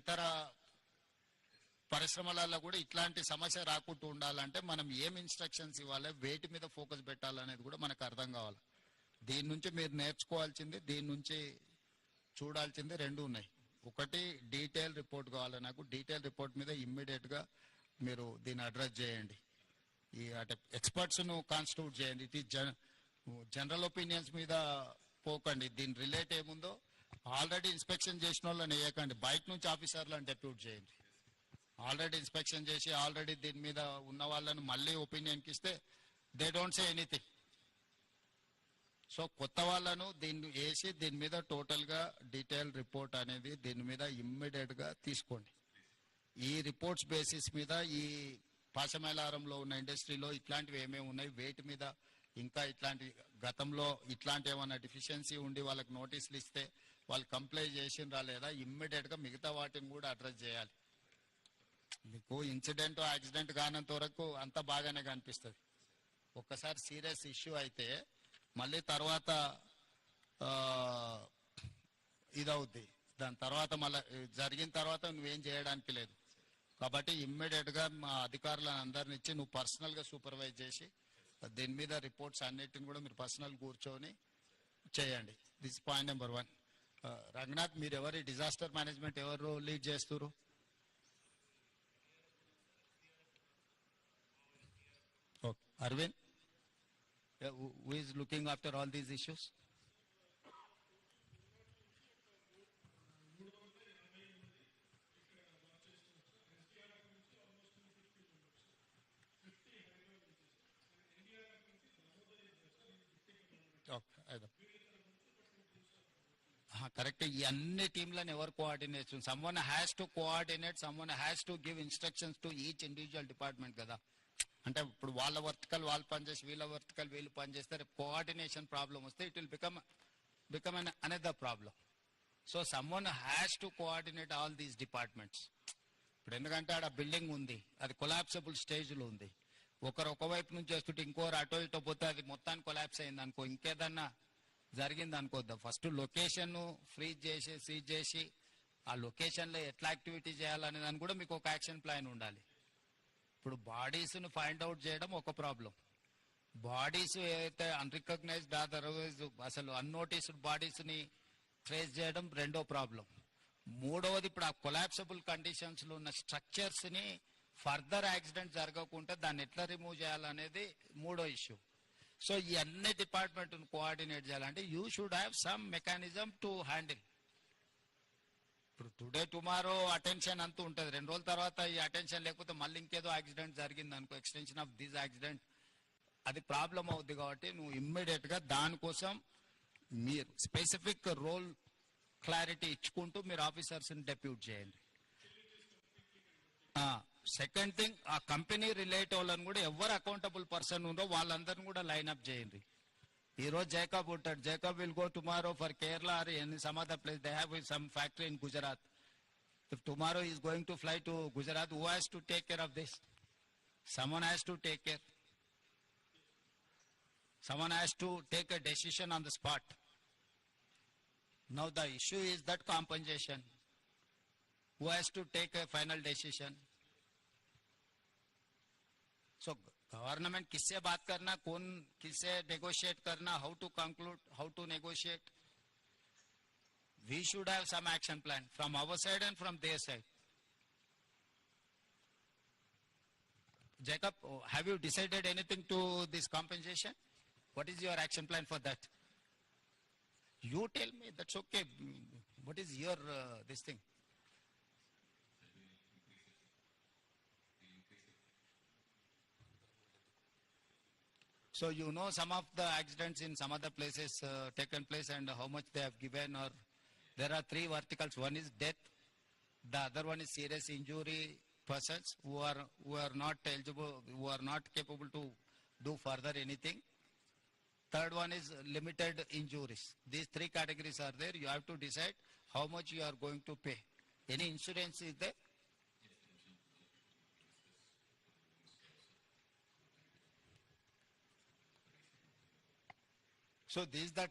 ఇతర పరిశ్రమలలో కూడా ఇట్లాంటి సమస్య రాకుండా ఉండాలంటే మనం ఏం ఇన్స్ట్రక్షన్స్ ఇవ్వాలి, వేటి మీద ఫోకస్ పెట్టాలనేది కూడా మనకు అర్థం కావాలి. దీని నుంచి మీరు నేర్చుకోవాల్సింది, దీని నుంచి చూడాల్సింది రెండు ఉన్నాయి. ఒకటి డీటెయిల్ రిపోర్ట్ కావాలి. నాకు డీటెయిల్ రిపోర్ట్ మీద ఇమ్మీడియట్గా మీరు దీన్ని అడ్రస్ చేయండి. ఈ అంటే ఎక్స్పర్ట్స్ను కాన్స్టిట్యూట్ చేయండి. ఇట్ ఈస్ జనరల్ ఒపీనియన్స్ మీద పోకండి. దీని రిలేట్ ఏముందో ఆల్రెడీ ఇన్స్పెక్షన్ చేసిన వాళ్ళని వేయకండి, బయట నుంచి ఆఫీసర్లను డెప్యూట్ చేయండి. ఆల్రెడీ ఇన్స్పెక్షన్ చేసి ఆల్రెడీ దీని మీద ఉన్న వాళ్ళని మళ్ళీ ఒపీనియన్కి ఇస్తే they don't say anything. So కొత్త వాళ్ళను దీన్ని వేసి దీని మీద టోటల్గా డీటెయిల్ రిపోర్ట్ అనేది దీని మీద ఇమ్మీడియట్గా తీసుకోండి. ఈ రిపోర్ట్స్ బేసిస్ మీద ఈ పాశమైలారంలో ఉన్న ఇండస్ట్రీలో ఇట్లాంటివి ఏమేమి ఉన్నాయి, వేటి మీద ఇంకా ఇట్లాంటి గతంలో ఇట్లాంటి ఏమైనా డిఫిషియన్సీ ఉండి వాళ్ళకి నోటీసులు ఇస్తే వాళ్ళు కంప్లైంట్ చేసిండ్రా లేదా, ఇమ్మీడియట్గా మిగతా వాటిని కూడా అడ్రస్ చేయాలి. మీకు ఇన్సిడెంట్ యాక్సిడెంట్ కానంత వరకు అంతా బాగానే కనిపిస్తుంది. ఒక్కసారి సీరియస్ ఇష్యూ అయితే మళ్ళీ తర్వాత ఇదవుద్ది. దాని తర్వాత మళ్ళీ జరిగిన తర్వాత నువ్వేం చేయడానికి లేదు. కాబట్టి ఇమ్మీడియట్గా మా అధికారులను అందరిని ఇచ్చి నువ్వు పర్సనల్గా సూపర్వైజ్ చేసి దీని మీద రిపోర్ట్స్ అన్నిటిని కూడా మీరు పర్సనల్ కూర్చొని చేయండి. This point number 1. రంగనాథ్, మీరు ఎవరి డిజాస్టర్ మేనేజ్మెంట్ ఎవరు లీడ్ చేస్తున్నారు? Okay. Aravind, who is looking after all these issues? Correct. ఈ అన్ని టీంలను ఎవరు coordination? Someone has to coordinate, someone has to give instructions to each individual department కదా. అంటే ఇప్పుడు వాళ్ళ వర్టికల్ వాళ్ళు పనిచేసి వీళ్ళ వర్టికల్ వీళ్ళు పనిచేస్తే కోఆర్డినేషన్ ప్రాబ్లం వస్తే it will become an another problem. So someone has to coordinate all these departments. ఇప్పుడు ఎందుకంటే ఆడ బిల్డింగ్ ఉంది, అది కొలాప్సబుల్ స్టేజ్లో ఉంది. ఒకరు ఒకవైపు నుంచి వస్తుంటే ఇంకోరు అటో ఇటో పోతే అది మొత్తాన్ని కొలాప్స్ అయింది అనుకో, ఇంకేదన్నా జరిగింది అనుకోద్దాం. ఫస్ట్ లొకేషన్ ఫ్రీజ్ చేసి సీజ్ చేసి ఆ లొకేషన్లో ఎట్లా యాక్టివిటీ చేయాలనే దాన్ని కూడా మీకు ఒక యాక్షన్ ప్లాన్ ఉండాలి. ఇప్పుడు బాడీస్ను ఫైండ్ అవుట్ చేయడం ఒక ప్రాబ్లం, బాడీస్ ఏదైతే అన్రికగ్నైజ్డ్ అదర్వైజ్ అసలు అన్నోటీస్డ్ బాడీస్ని ట్రేస్ చేయడం రెండో ప్రాబ్లం. మూడవది ఇప్పుడు ఆ కొలాప్సబుల్ కండిషన్స్లో ఉన్న స్ట్రక్చర్స్ని ఫర్దర్ యాక్సిడెంట్ జరగకుండా దాన్ని ఎట్లా రిమూవ్ చేయాలనేది మూడో ఇష్యూ. సో ఈ అన్ని డిపార్ట్మెంట్ను కోఆర్డినేట్ చేయాలంటే you should have some mechanism to handle. ఇప్పుడు టుడే టుమారో అటెన్షన్ అంతూ ఉంటుంది, 2 రోజుల తర్వాత ఈ అటెన్షన్ లేకపోతే మళ్ళీ ఇంకేదో యాక్సిడెంట్ జరిగింది అనుకో, ఎక్స్టెన్షన్ ఆఫ్ దిస్ యాక్సిడెంట్, అది ప్రాబ్లం అవుద్ది. కాబట్టి నువ్వు ఇమ్మీడియట్గా దానికోసం మీరు స్పెసిఫిక్ రోల్ క్లారిటీ ఇచ్చుకుంటూ మీరు ఆఫీసర్స్ని డెప్యూట్ చేయండి. సెకండ్ థింగ్, ఆ కంపెనీ రిలేట్ వాళ్ళని కూడా ఎవరు అకౌంటబుల్ పర్సన్ ఉందో వాళ్ళందరినీ కూడా లైన్అప్ చేయండి. ఈ రోజు జేకబ్ ఉంటాడు, Jacob will go tomorrow for Kerala or any some other place. They have some factory in Gujarat. If tomorrow is going to fly to Gujarat, who has to take care of this? Someone has to take care. Someone has to take a decision on the spot. Now the issue is that compensation. Who has to take a final decision? So government किससे बात करना, कौन किससे negotiate करना, how to conclude, how to negotiate. We should have some action plan from our side and from their side. Jacob, have you decided anything to this compensation? What is your action plan for that? You tell me, that's okay. What is your this thing? So you know some of the accidents in some other places taken place and how much they have given, or there are 3 verticals. One is death, the other one is serious injury persons who are not eligible, who are not capable to do further anything. Third one is limited injuries. These 3 categories are there. You have to decide how much you are going to pay. Any insurance is there? So this is the